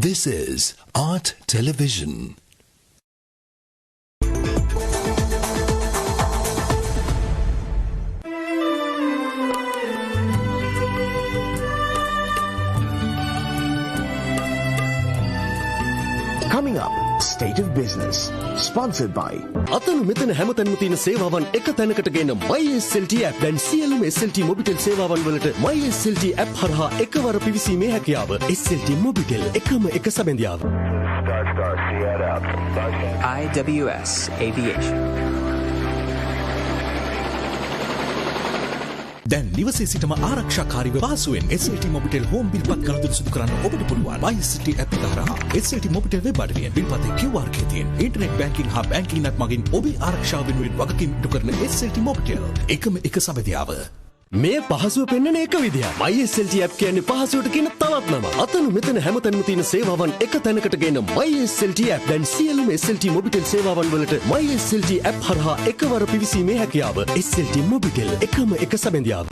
This is Art Television. Coming up, State of Business, sponsored by අතන මෙතන හැමතැනම තියෙන සේවාවන් එක තැනකට ගෙන MySLT app දැන් සියලුම SLT මොබිටෙල් සේවාවන් වලට MySLT app හරහා එකවර පිවිසීමේ හැකියාව. SLT මොබිටෙල් එකම එක සැබඳියාව. IWS Aviation. දැන් නිවසේ සිටම ආරක්ෂාකාරීව පහසුවෙන් SLT මොබිටෙල් හෝම් බිල්පත් ගනුදෙනු සිදු කරන්න ඔබට පුළුවන්. MySLT app එක හරහා SLT මොබිටෙල් වෙබ් අඩවියෙන් බිල්පතේ QR එකේ තියෙන ඉන්ටර්නෙට් බැංකින් හා බැංකින් app මගින් ඔබේ ආරක්ෂාව වෙනුවෙන් වගකීම් ඉටු කරන SLT මොබිටෙල් එකම එක සබදියාව. මේ පහසුව පෙන්වන එක විදිය. MySLT app කියන්නේ පහසුවට කියන තවත් නම. අතන මෙතන හැමතැනම තියෙන සේවාවන් එක තැනකට ගෙන MySLT app දැන් සියලුම SLT මොබිටෙල් සේවාවන් වලට MySLT app හරහා එකවර පිවිසීමේ හැකියාව. SLT මොබිටෙල් එකම එක සැබඳියාව.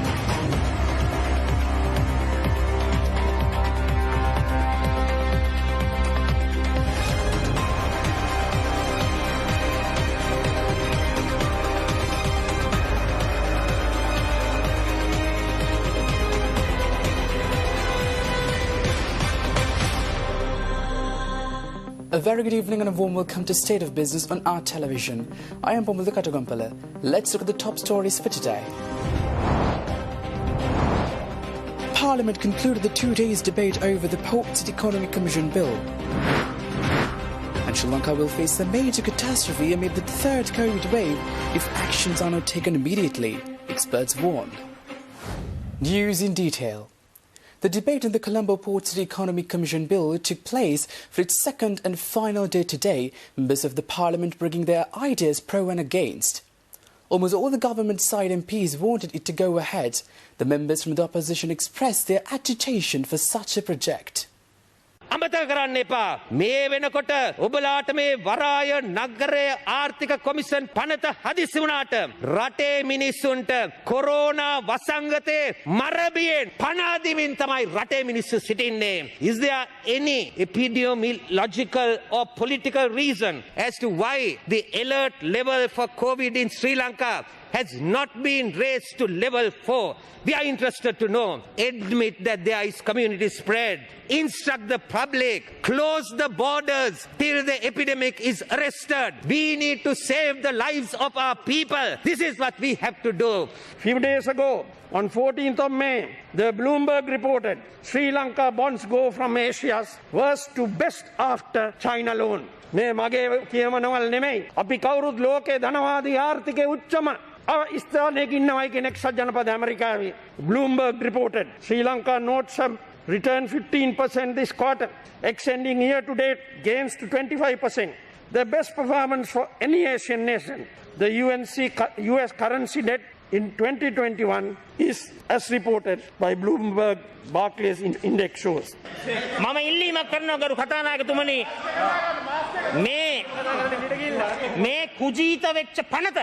A very good evening and a warm welcome to State of Business on our television. I am Pomula Katagompala. Let's look at the top stories for today. Parliament concluded the 2 days debate over the Ports and Economic Commission bill. And Sri Lanka will face a major catastrophe amid the third COVID wave if actions are not taken immediately, experts warn. News in detail. The debate on the Colombo Ports and Economic Commission bill took place for its second and final day today, members of the Parliament bringing their ideas pro and against. Almost all the government side MPs wanted it to go ahead. The members from the opposition expressed their agitation for such a project. අමතක කරන්න එපා මේ වෙනකොට ඔබලාට මේ වරාය නගරයේ ආර්ථික කොමිෂන් පනත හදිසි වුණාට රටේ මිනිස්සුන්ට කොරෝනා වසංගතේ මරබියෙන් පනාදිමින් තමයි රටේ මිනිස්සු සිටින්නේ. Is there any epidemiological or political reason as to why the alert level for COVID in Sri Lanka has not been raised to level 4? We are interested to know. Admit that there is community spread. Instruct the public. Close the borders till the epidemic is arrested. We need to save the lives of our people. This is what we have to do. Few days ago, on 14th of May, the Bloomberg reported Sri Lanka bonds go from Asia's worst to best after China loan. මේ මගේ කියමනවල් නෙමෙයි. අපි කවුරුත් ලෝකේ ධනවාදී ආර්ථිකයේ උච්චම ස්ථානයක ඉන්නවයි කියන එක්සත් ජනපද ඇමරිකාවේ. Bloomberg reported Sri Lanka notes have returned 15% this quarter, extending year to date gains to 25%. The best performance for any Asian nation. The US currency debt in 2021 is as reported by Bloomberg Barclays index shows. මම ඉල්ලීමක් කරනවා ගරු කතානායකතුමනි මේ කුජීත වෙච්ච පනත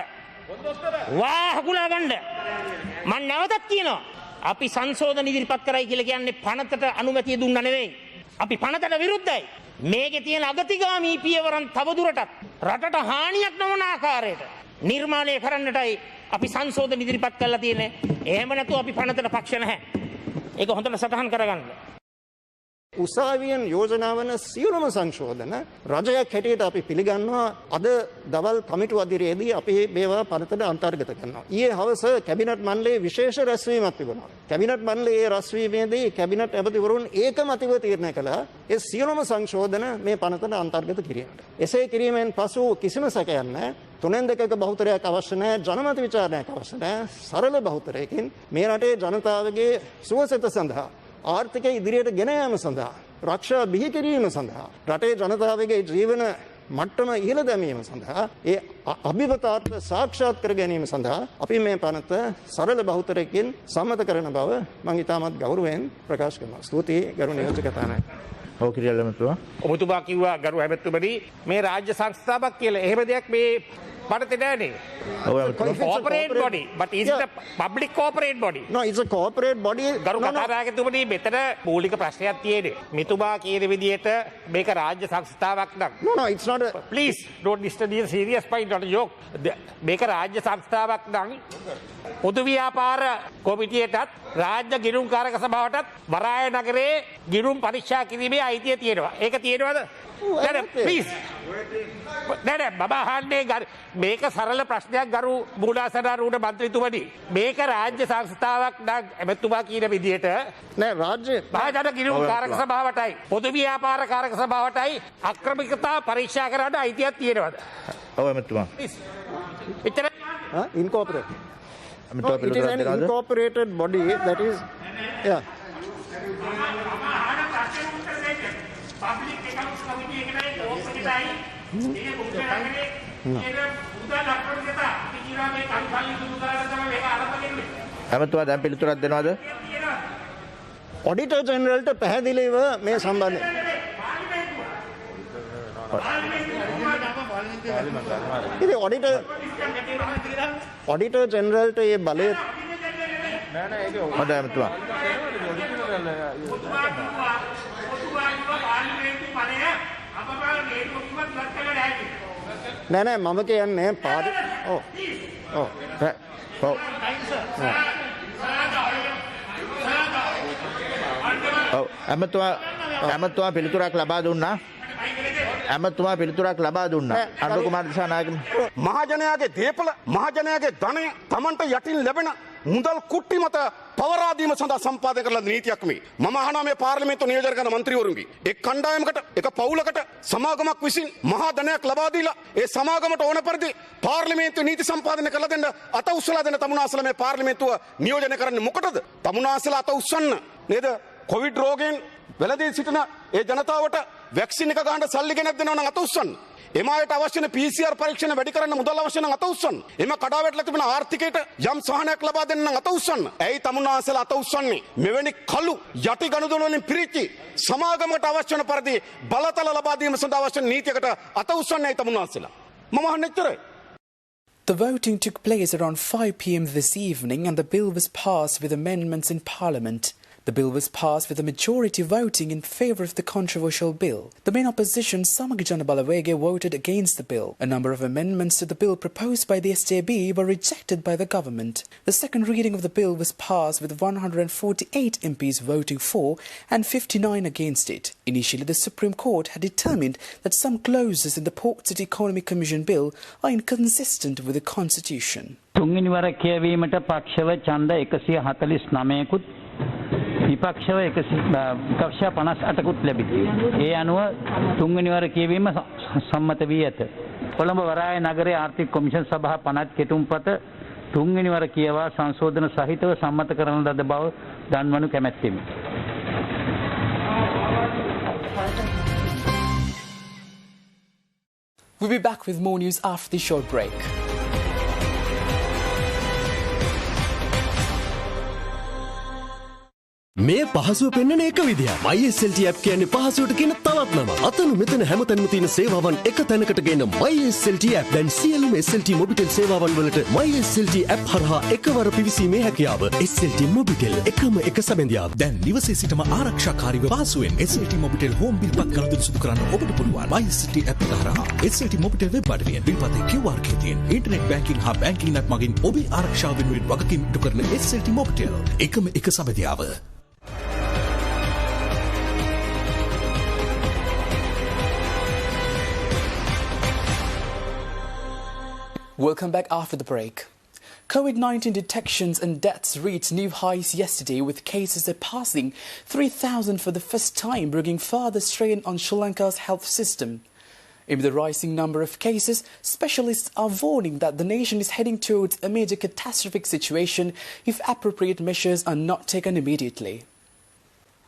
වාහකුලා ගන්න මම නැවතත් කියනවා අපි සංශෝධන ඉදිරිපත් කරයි කියලා කියන්නේ පනතට අනුමැතිය දුන්නා නෙවෙයි. අපි පනතට විරුද්ධයි. මේකේ තියෙන අගතිගාමී පියවරන් තවදුරටත් රටට හානියක් නොවන ආකාරයට නිර්මාණය කරන්නටයි අපි සංශෝධන ඉදිරිපත් කරලා තියෙන්නේ. එහෙම නැතුව අපි පනතට පක්ෂ නැහැ. ඒක හොඳට සටහන් කරගන්න. උසාවියෙන් යෝජනා වන සියලුම සංශෝධන රජයක් හැටියට අපි පිළිගන්නවා. අද දවල් කමිටු අධිරේදී අපි මේවා පනතට අන්තර්ගත කරනවා. ඊයේ හවස කැබිනට් මණ්ඩලයේ විශේෂ රැස්වීමක් තිබුණා. කැබිනට් මණ්ඩලයේ රැස්වීමේදී කැබිනට් ඇමතිවරුන් ඒකමතිව තීරණය කළා ඒ සියලුම සංශෝධන මේ පනතට අන්තර්ගත කිරීමට. එසේ කිරීමෙන් පසු කිසිම සැකයක් නැහැ. 3/2ක බහුතරයක් අවශ්‍ය නැහැ. ජනමත විචාරණයක් අවශ්‍ය නැහැ. සරල බහුතරයකින් මේ රටේ ජනතාවගේ සුවසෙත සඳහා ආර්ථිකය ඉදිරියට ගෙන යාම සඳහා රක්ෂා බිහි කිරීම සඳහා රටේ ජනතාවගේ ජීවන මට්ටම ඉහළ දැමීම සඳහා ඒ අභිමතාර්ථ සාක්ෂාත් කර ගැනීම සඳහා අපි මේ පනත සරල බහුතරයකින් සම්මත කරන බව මම ඉතාමත් ගෞරවයෙන් ප්‍රකාශ කරනවා. ස්තුතියි ගරු නියෝජක කතානායක. ඔව් කිරියල්ල මතුවා. ඔබතුමා කිව්වා ගරු හැමතුමනි මේ රාජ්‍ය සංස්ථාවක් කියලා. එහෙම දෙයක් මේ පනත නෑනේ. Corporate body, but is it a public corporate body? No, it's a corporate body. ගරු කතානායකතුමනි මෙතන මූලික ප්‍රශ්නයක් තියෙන්නේ. මෙතුමා කියන විදිහට මේක රාජ්‍ය සංස්ථාවක් නම්. No, it's not a... Please don't disturb the serious point, not a joke. මේක රාජ්‍ය සංස්ථාවක් නම් පොදු ව්‍යාපාර කොමිටියටත් රාජ්‍ය ගිණුම්කාරක සභාවටත් වරාය නගරේ ගිණුම් පරීක්ෂා කිරීමේ අයිතිය තියෙනවා. ඒක තියෙනවද? නෑ ප්ලීස්. නෑ මම අහන්නේ මේක සරල ප්‍රශ්නයක් ගරු මූලාසනාරූඪ මන්ත්‍රීතුමනි. මේක රාජ්‍ය සංස්ථාවක් නම් එමෙතුමා කියන විදිහට නෑ රාජ්‍ය රාජ්‍ය ගිණුම්කාරක සභාවටයි පොදු ව්‍යාපාර කාරක සභාවටයි අක්‍රමිකතා පරීක්ෂා කරන්න අයිතියක් තියෙනවද? ඔව් එමෙතුමා. Incorporate. No, it is an incorporated body that is, yeah. එමෙතුමා දැන් පිළිතුරක් දෙනවද? Auditor General ට පැහැදිලිව මේ සම්බන්ධ ඉතින් Auditor General ට මේ බලය හොඳයි එමෙතුමා. නෑ මම කියන්නේ ඔව් එමෙතුමා පිළිතුරක් ලබා දුන්නා. ඇමතුමා පිළිතුරක් ලබා දුන්නා. අනුර කුමාර දිසානායක මහජනයාගේ දේපල මහජනයාගේ ධනය Tamanට යටින් ලැබෙන මුදල් කුට්ටි මත පවරාදීම සඳහා සම්පාදනය කරන නීතියක් මේ. මම අහනවා මේ පාර්ලිමේන්තුව නියෝජනය කරන මන්ත්‍රීවරුන්ගේ එක් කණ්ඩායමකට එක පවුලකට සමාගමක් විසින් මහා ධනයක් ලබා දීලා ඒ සමාගමට ඕන පරිදි පාර්ලිමේන්තුව නීති සම්පාදනය කරලා දෙන්න අත උස්සලා දෙන්න තමුනාසල මේ පාර්ලිමේන්තුව නියෝජනය කරන්නේ මොකටද? තමුනාසල අත උස්සන්න නේද? කොවිඩ් රෝගයෙන් වැළඳී සිටින ඒ ජනතාවට වැක්සින් එක ගන්න සල්ලි ගෙනත් දෙනවා නම් අත උස්සන්න. එමායට අවශ්‍ය වෙන PCR පරීක්ෂණ වැඩි කරන්න මුදල් අවශ්‍ය නම් අත උස්සන්න. එම කඩා වැටලා තිබෙන ආර්ථිකයට යම් සහනයක් ලබා දෙන්න නම් අත උස්සන්න. ඇයි තමුන්නාසලා අත උස්සන්නේ? මෙවැනි කළු යටි ගනුදෙනු වලින් පිරිච්චි සමාගමකට අවශ්‍ය වෙන පරිදි බලතල ලබා දීම සඳහා අවශ්‍ය නීතියකට අත උස්සන්නේ ඇයි තමුන්නාසලා? මම අහන්නේ එච්චරයි. The voting took place around 5 p.m. this evening and the bill was passed with amendments in Parliament. The bill was passed with a majority voting in favour of the controversial bill. The main opposition, Samagijana Balawege, voted against the bill. A number of amendments to the bill proposed by the SJB were rejected by the government. The second reading of the bill was passed with 148 MPs voting for and 59 against it. Initially, the Supreme Court had determined that some clauses in the Port City Economic Commission bill are inconsistent with the Constitution. තුන්වෙනිවර කියවීමට පක්ෂව ඡන්ද 149කුත් විපක්ෂව 58කුත් ලැබිති. ඒ අනුව තුන්වෙනිවර කියවීම සම්මත වී ඇත. කොළඹ වරාය නගරයේ ආර්ථික commission සභා 50 කෙටුම්පත තුන්වෙනිවර කියවා සංශෝධන සහිතව සම්මත කරන ලද බව දන්වනු කැමැත්තෙමි. We'll be back with more news after the short break. මේ පහසුව පෙන්වන එක විදිය. MySLT app කියන්නේ පහසුවට කියන තවත් නම. අතන මෙතන හැමතැනම තියෙන සේවාවන් එක තැනකට ගෙන MySLT app. දැන් සියලුම SLT මොබිටෙල් සේවාවන් වලට MySLT app හරහා එකවර පිවිසීමේ හැකියාව. SLT මොබිටෙල් එකම එක සැබඳියාව. දැන් නිවසේ සිටම ආරක්ෂාකාරීව පහසුවෙන් SLT මොබිටෙල් හෝම් බිල්පත් කළදොර සුදු කරන්න ඔබට පුළුවන්. MySLT app හරහා SLT මොබිටෙල් වෙබ් අඩවියෙන් බිල්පතේ QR කේතියෙන් ඉන්ටර්නෙට් බැංකින් හා බැංකින් net මගින් ඔබේ ආරක්ෂාව වෙනුවෙන් වගකීම් ඉටු කරන SLT මොබිටෙල් එකම එක සැබඳියාව. Welcome back after the break. COVID-19 detections and deaths reached new highs yesterday, with cases surpassing 3,000 for the first time, bringing further strain on Sri Lanka's health system. Amid the rising number of cases, specialists are warning that the nation is heading towards a major catastrophic situation if appropriate measures are not taken immediately.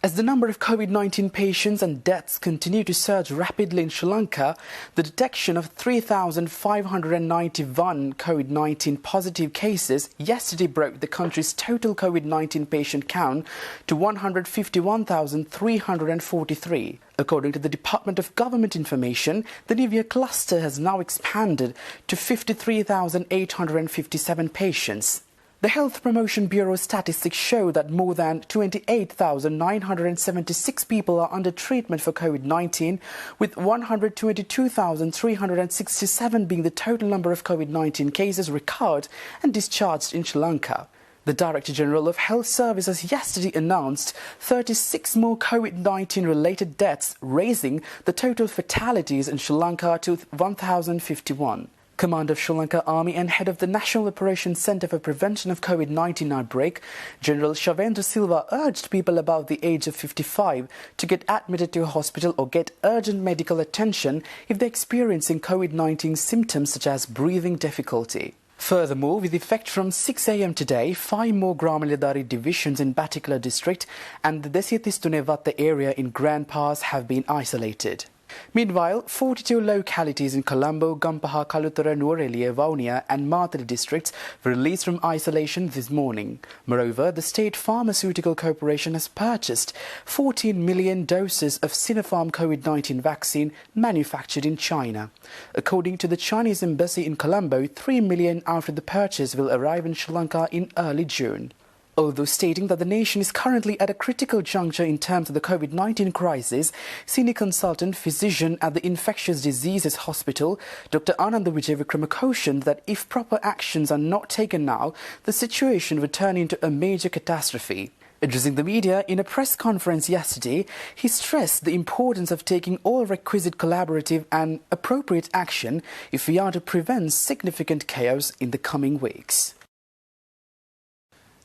As the number of COVID-19 patients and deaths continue to surge rapidly in Sri Lanka, the detection of 3,591 COVID-19 positive cases yesterday broke the country's total COVID-19 patient count to 151,343. According to the Department of Government Information, the New Year cluster has now expanded to 53,857 patients. The Health Promotion Bureau statistics show that more than 28,976 people are under treatment for COVID-19, with 122,367 being the total number of COVID-19 cases recovered and discharged in Sri Lanka. The Director General of Health Services yesterday announced 36 more COVID-19 related deaths, raising the total fatalities in Sri Lanka to 1,051. Commander of Sri Lanka Army and head of the National Operations Centre for Prevention of COVID-19 outbreak, General Shavendra Silva urged people above the age of 55 to get admitted to a hospital or get urgent medical attention if they're experiencing COVID-19 symptoms such as breathing difficulty. Furthermore, with effect from 6 a.m. today, 5 more Gramaladari divisions in Batikala district and the Desiyatistune area in Grand Pass have been isolated. Meanwhile, 42 localities in Colombo, Gampaha, Kalutara, Nuwara, Vaunia and Matadi districts were released from isolation this morning. Moreover, the State Pharmaceutical Corporation has purchased 14 million doses of Sinopharm COVID-19 vaccine manufactured in China. According to the Chinese embassy in Colombo, 3 million after the purchase will arrive in Sri Lanka in early June. Although stating that the nation is currently at a critical juncture in terms of the COVID-19 crisis, senior consultant physician at the Infectious Diseases Hospital, Dr. Ananda Vijayvikrama cautioned that if proper actions are not taken now, the situation would turn into a major catastrophe. Addressing the media in a press conference yesterday, he stressed the importance of taking all requisite collaborative and appropriate action if we are to prevent significant chaos in the coming weeks.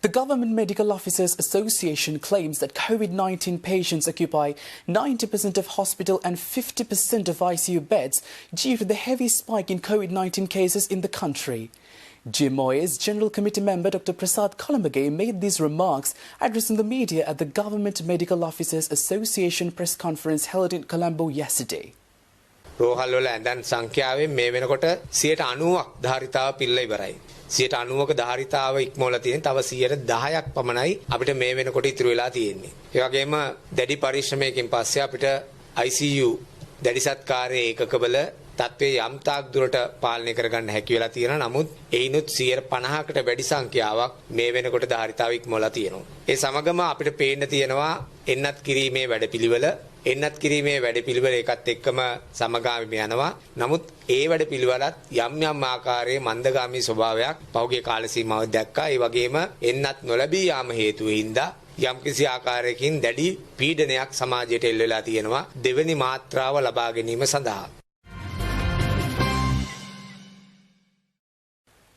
The Government Medical Officers Association claims that COVID-19 patients occupy 90% of hospital and 50% of ICU beds due to the heavy spike in COVID-19 cases in the country. GMOA's General Committee member Dr. Prasad Kolambage made these remarks addressing the media at the Government Medical Officers Association press conference held in Colombo yesterday. රෝහල් වල ඇඳන් සංඛ්‍යාවෙන් මේ වෙනකොට 90ක් ධාරිතාව පිළිලා ඉවරයි. 90ක ධාරිතාව ඉක්මවලා තියෙන තව 10ක් පමණයි අපිට මේ වෙනකොට ඉතුරු වෙලා තියෙන්නේ. ඒ වගේම දැඩි පරිශ්‍රමයකින් පස්සේ අපිට ICU දැඩි සත්කාරයේ ඒකකවල තත්ත්වයේ යම් තාක් දුරට පාලනය කරගන්න හැකි වෙලා තියෙනවා. නමුත් එයිනුත් 50%කට වැඩි සංඛ්‍යාවක් මේ වෙනකොට ධාරිතාව ඉක්මවලා තියෙනවා. ඒ සමගම අපිට පේන්න තියෙනවා එන්නත් කිරීමේ වැඩපිළිවෙල එන්නත් කිරීමේ වැඩපිළිවෙල එකත් එක්කම සමගාමීව යනවා. නමුත් ඒ වැඩපිළිවෙලත් යම් යම් ආකාරයේ මන්දගාමී ස්වභාවයක් පෞගේ කාල සීමාවෙ දැක්කා. ඒ වගේම එන්නත් නොලැබී යාම හේතුවෙන්දා යම්කිසි ආකාරයකින් දැඩි පීඩනයක් සමාජයට එල්ල වෙලා තියෙනවා දෙවෙනි මාත්‍රාව ලබා ගැනීම සඳහා.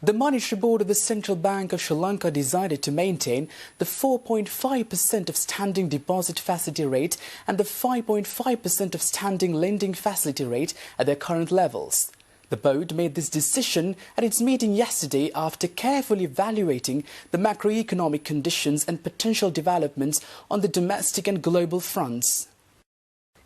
The Monetary Board of the Central Bank of Sri Lanka decided to maintain the 4.5% of standing deposit facility rate and the 5.5% of standing lending facility rate at their current levels. The board made this decision at its meeting yesterday after carefully evaluating the macroeconomic conditions and potential developments on the domestic and global fronts.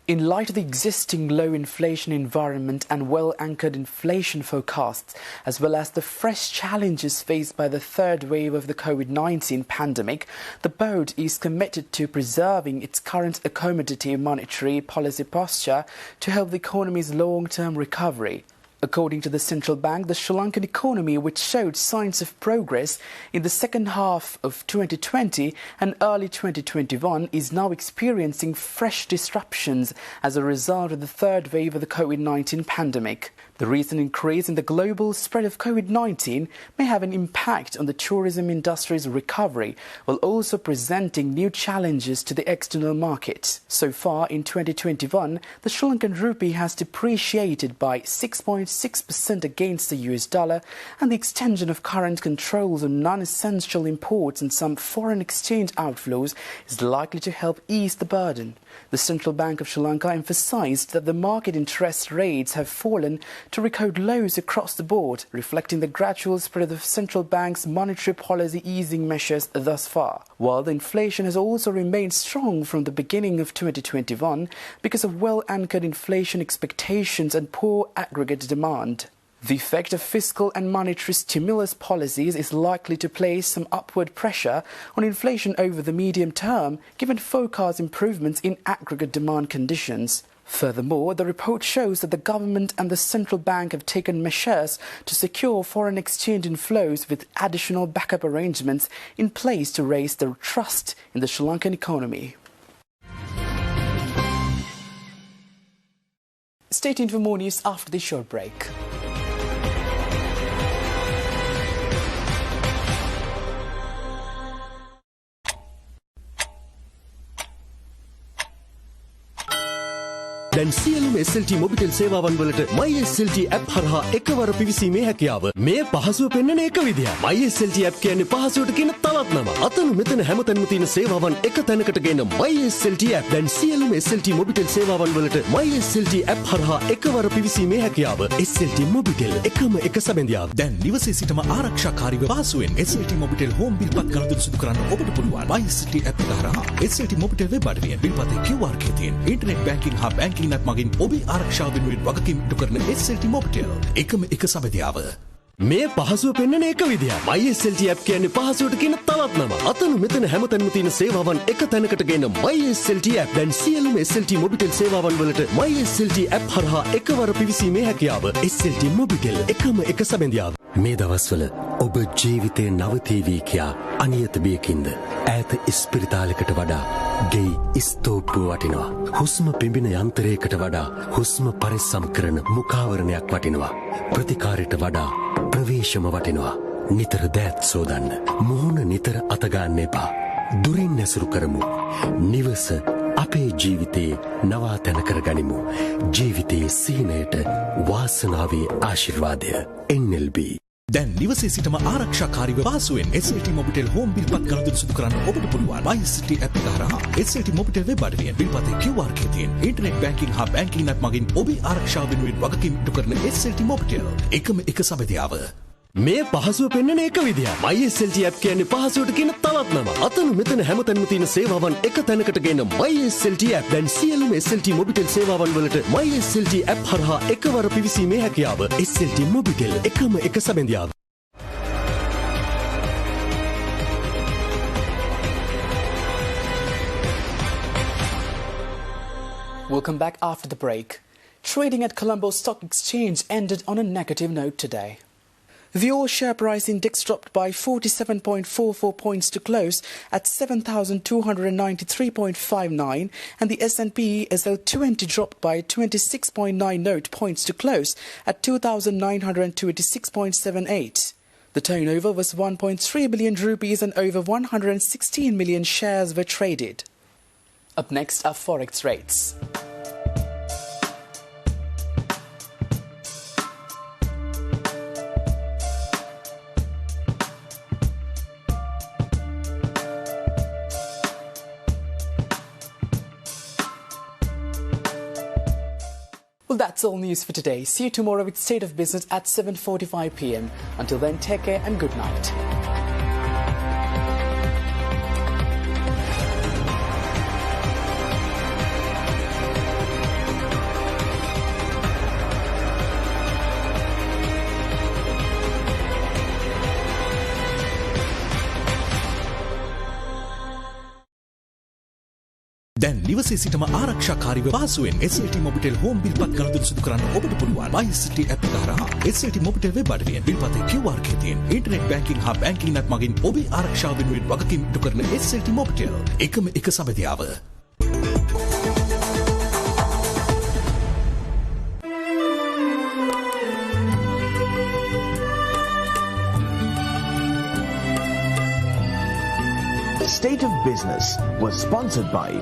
In light of the existing low inflation environment and well-anchored inflation forecasts, as well as the fresh challenges faced by the third wave of the COVID-19 pandemic, the board is committed to preserving its current accommodative monetary policy posture to help the economy's long-term recovery. According to the central bank, the Sri Lankan economy, which showed signs of progress in the second half of 2020 and early 2021, is now experiencing fresh disruptions as a result of the third wave of the COVID-19 pandemic. The recent increase in the global spread of COVID-19 may have an impact on the tourism industry's recovery, while also presenting new challenges to the external market. So far in 2021, the Sri Lankan rupee has depreciated by 6.6% against the US dollar, and the extension of current controls on non-essential imports and some foreign exchange outflows is likely to help ease the burden. The Central Bank of Sri Lanka emphasised that the market interest rates have fallen to record lows across the board, reflecting the gradual spread of the central bank's monetary policy easing measures thus far. While the inflation has also remained strong from the beginning of 2021 because of well-anchored inflation expectations and poor aggregate demand. The effect of fiscal and monetary stimulus policies is likely to place some upward pressure on inflation over the medium term, given forecast improvements in aggregate demand conditions. Furthermore, the report shows that the government and the central bank have taken measures to secure foreign exchange inflows with additional backup arrangements in place to raise the trust in the Sri Lankan economy. Stay tuned for more news after this short break. දැන් සියලුම SLT Mobitel සේවාවන් වලට MySLT app හරහා එකවර පිවිසීමේ හැකියාව. මේ පහසුව පෙන්වන එක විදිය. MySLT app කියන්නේ පහසුවට කියන තවත් නම. අතන මෙතන හැමතැනම තියෙන සේවාවන් එක තැනකට ගෙන MySLT app. දැන් සියලුම SLT මොබිටෙල් සේවාවන් වලට MySLT app හරහා එකවර පිවිසීමේ හැකියාව. SLT මොබිටෙල් එකම එක සැබඳියාව. දැන් නිවසේ සිටම ආරක්ෂාකාරීව පහසුවෙන් SLT මොබිටෙල් හෝම් බිල්පත් ගනුදෙනු සිදු කරන්න ඔබට පුළුවන්. MySLT app එක හරහා SLT මොබිටෙල් වෙබ් අඩවියෙන් බිල්පතේ QR එකේ තියෙන ඉන්ටර්නෙට් බැංකින් හා බැංකින් නත් මගින් ඔබේ ආරක්ෂාව වෙනුවෙන් වගකීම් ඉටු කරන SLT මොබිටෙල් එකම එක සබැදියාව. මේ පහසුව පෙන්වන එක විදිය. MySLT app කියන්නේ පහසුවට කියන තවත් නම. අතන මෙතන හැමතැනම තියෙන සේවාවන් එක තැනකට ගෙන MySLT app. දැන් සියලුම SLT මොබිටෙල් සේවාවන් වලට MySLT app හරහා එකවර පිවිසීමේ හැකියාව. SLT මොබිටෙල් එකම එක සැබඳියාව. මේ දවස්වල ඔබ ජීවිතේ නවතීවි කියා අනියත බියකින්ද ඈත ඉස්පිරිතාලයකට වඩා ගෙයි ස්තූපුව වටිනවා. හුස්ම පිඹින යන්ත්‍රයකට වඩා හුස්ම පරිස්සම් කරන මුඛාවරණයක් වටිනවා. ප්‍රතිකාරයට වඩා ප්‍රවේශම වටිනවා. නිතර දෑත් සෝදන්න. මුහුණ නිතර අතගාන්න එපා. දුරින් ඇසුරු කරමු. නිවස අපේ ජීවිතේ නවාතැන කරගනිමු. ජීවිතයේ සිහිනයට වාසනාවේ ආශිර්වාදය. NLB. දැන් නිවසේ සිටම ආරක්ෂාකාරීව පහසුවෙන් SLT මොබිටෙල් හෝම් බිල්පත් ගනුදෙනු සිදු කරන්න ඔබට පුළුවන්. MySLT app එක හරහා SLT මොබිටෙල් වෙබ් අඩවියෙන් බිල්පතේ QR එකේ තියෙන ඉන්ටර්නෙට් බැංකින් හා බැංකින් නත් මගින් ඔබේ ආරක්ෂාව වෙනුවෙන් වගකීම් ඉටු කරන SLT මොබිටෙල් එකම එක සබැදියාව. මේ පහසුව පෙන්වන එක විදිය. MySLT app කියන්නේ පහසුවට කියන තවත් නම. අතන මෙතන හැමතැනම තියෙන සේවාවන් එක තැනකට ගෙන MySLT app. දැන් සියලුම SLT මොබිටෙල් සේවාවන් වලට MySLT app හරහා එකවර පිවිසීමේ හැකියාව. SLT මොබිටෙල් එකම එක සැබඳියාව. Welcome back after the break. Trading at Colombo Stock Exchange ended on a negative note today. The all-share price index dropped by 47.44 points to close at 7,293.59, and the S&P SL20 dropped by 26.90 points to close at 2,926.78. The turnover was 1.3 billion rupees and over 116 million shares were traded. Up next are forex rates. Well, that's all news for today. See you tomorrow with State of Business at 7:45 p.m. Until then, take care and good night. දැන් නිවසේ සිටම ආරක්ෂාකාරීව පහසුවෙන් SLT Mobitel home බිල්පත් ගනුදෙනු සිදු කරන්න ඔබට පුළුවන්. MySLT app එක හරහා SLT මොබිටෙල් වෙබ් අඩවියෙන් බිල්පතේ QR එකේ තියෙන ඉන්ටර්නෙට් බැංකින් හා බැංකින් නත් මගින් ඔබේ ආරක්ෂාව වෙනුවෙන් වගකීම් ඉටු කරන SLT මොබිටෙල් එකම එක සබැදියාව. State of Business was sponsored by